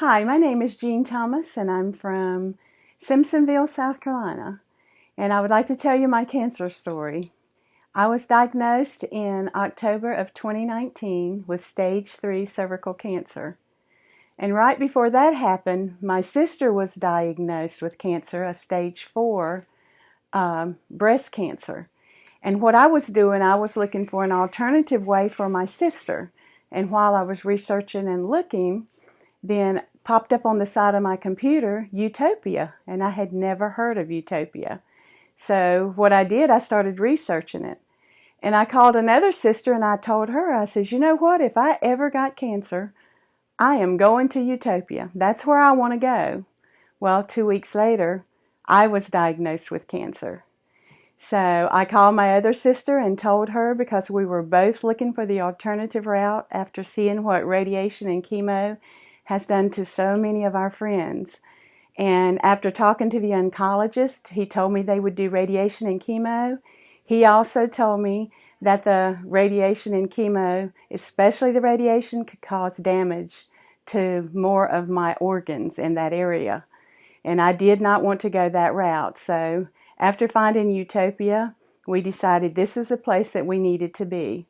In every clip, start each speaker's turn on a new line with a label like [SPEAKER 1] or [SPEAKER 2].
[SPEAKER 1] Hi, my name is Jean Thomas and I'm from Simpsonville, South Carolina. And I would like to tell you my cancer story. I was diagnosed in October of 2019 with stage 3 cervical cancer. And right before that happened, my sister was diagnosed with cancer, a stage 4 breast cancer. And what I was doing, I was looking for an alternative way for my sister. And while I was researching and looking, then popped up on the side of my computer, Utopia, and I had never heard of Utopia. So what I did, I started researching it. And I called another sister and I told her, I said, you know what, if I ever got cancer, I am going to Utopia. That's where I want to go. Well, 2 weeks later, I was diagnosed with cancer. So I called my other sister and told her, because we were both looking for the alternative route after seeing what radiation and chemo has done to so many of our friends. And after talking to the oncologist, he told me they would do radiation and chemo. He also told me that the radiation and chemo, especially the radiation, could cause damage to more of my organs in that area. And I did not want to go that route. So after finding Utopia, we decided this is a place that we needed to be.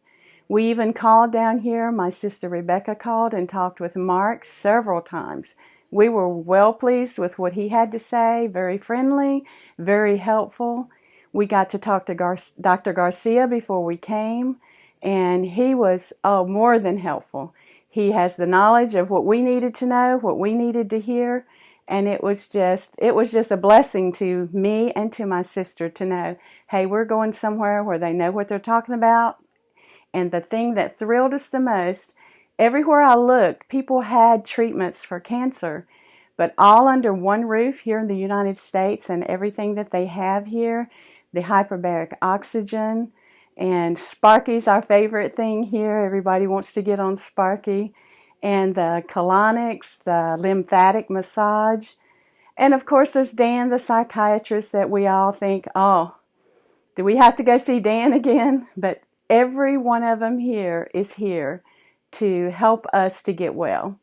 [SPEAKER 1] We even called down here. My sister Rebecca called and talked with Mark several times. We were well pleased with what he had to say, very friendly, very helpful. We got to talk to Dr. Garcia before we came, and he was more than helpful. He has the knowledge of what we needed to know, what we needed to hear, and it was just a blessing to me and to my sister to know, hey, we're going somewhere where they know what they're talking about. And the thing that thrilled us the most, everywhere I looked, people had treatments for cancer, but all under one roof here in the United States, and everything that they have here, the hyperbaric oxygen, and Sparky's our favorite thing here. Everybody wants to get on Sparky. And the colonics, the lymphatic massage. And of course there's Dan, the psychiatrist, that we all think, oh, do we have to go see Dan again? But every one of them here is here to help us to get well.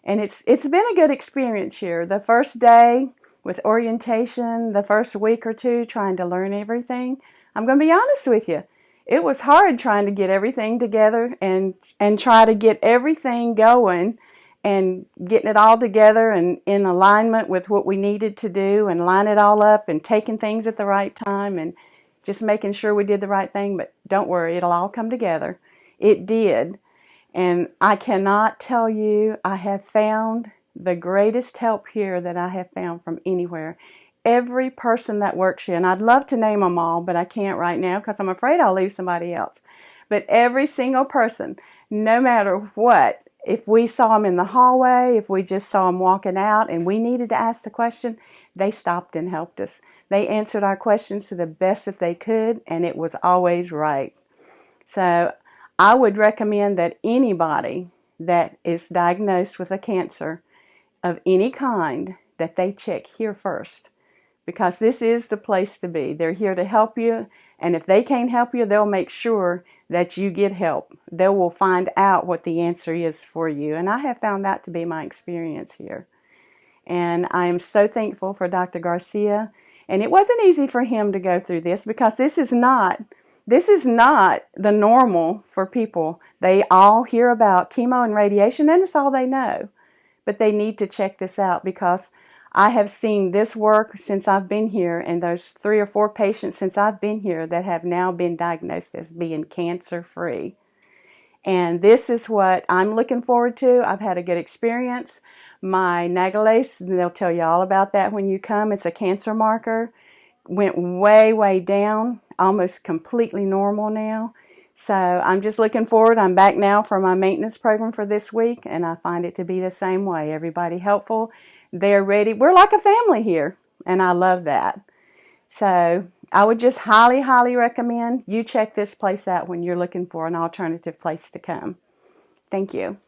[SPEAKER 1] And it's been a good experience here. The first day with orientation, the first week or two trying to learn everything, I'm going to be honest with you, it was hard trying to get everything together and try to get everything going and getting it all together and in alignment with what we needed to do and line it all up and taking things at the right time and just making sure we did the right thing. But don't worry, it'll all come together. It did. And I cannot tell you, I have found the greatest help here that I have found from anywhere. Every person that works here, and I'd love to name them all, but I can't right now because I'm afraid I'll leave somebody else. But every single person, no matter what, if we saw them in the hallway, if we just saw them walking out and we needed to ask the question, they stopped and helped us. They answered our questions to the best that they could, and it was always right. So I would recommend that anybody that is diagnosed with a cancer of any kind, that they check here first, because this is the place to be. They're here to help you, and if they can't help you, they'll make sure that you get help. They will find out what the answer is for you, and I have found that to be my experience here. And I am so thankful for Dr. Garcia, and it wasn't easy for him to go through this, because this is not the normal for people. They all hear about chemo and radiation, and it's all they know. But they need to check this out, because I have seen this work since I've been here, and there's 3 or 4 patients since I've been here that have now been diagnosed as being cancer-free. And this is what I'm looking forward to. I've had a good experience. My Nagalase, they'll tell you all about that when you come. It's a cancer marker. Went way, way down, almost completely normal now. So I'm just looking forward. I'm back now for my maintenance program for this week, and I find it to be the same way. Everybody helpful. They're ready. We're like a family here, and I love that. So I would just highly, highly recommend you check this place out when you're looking for an alternative place to come. Thank you.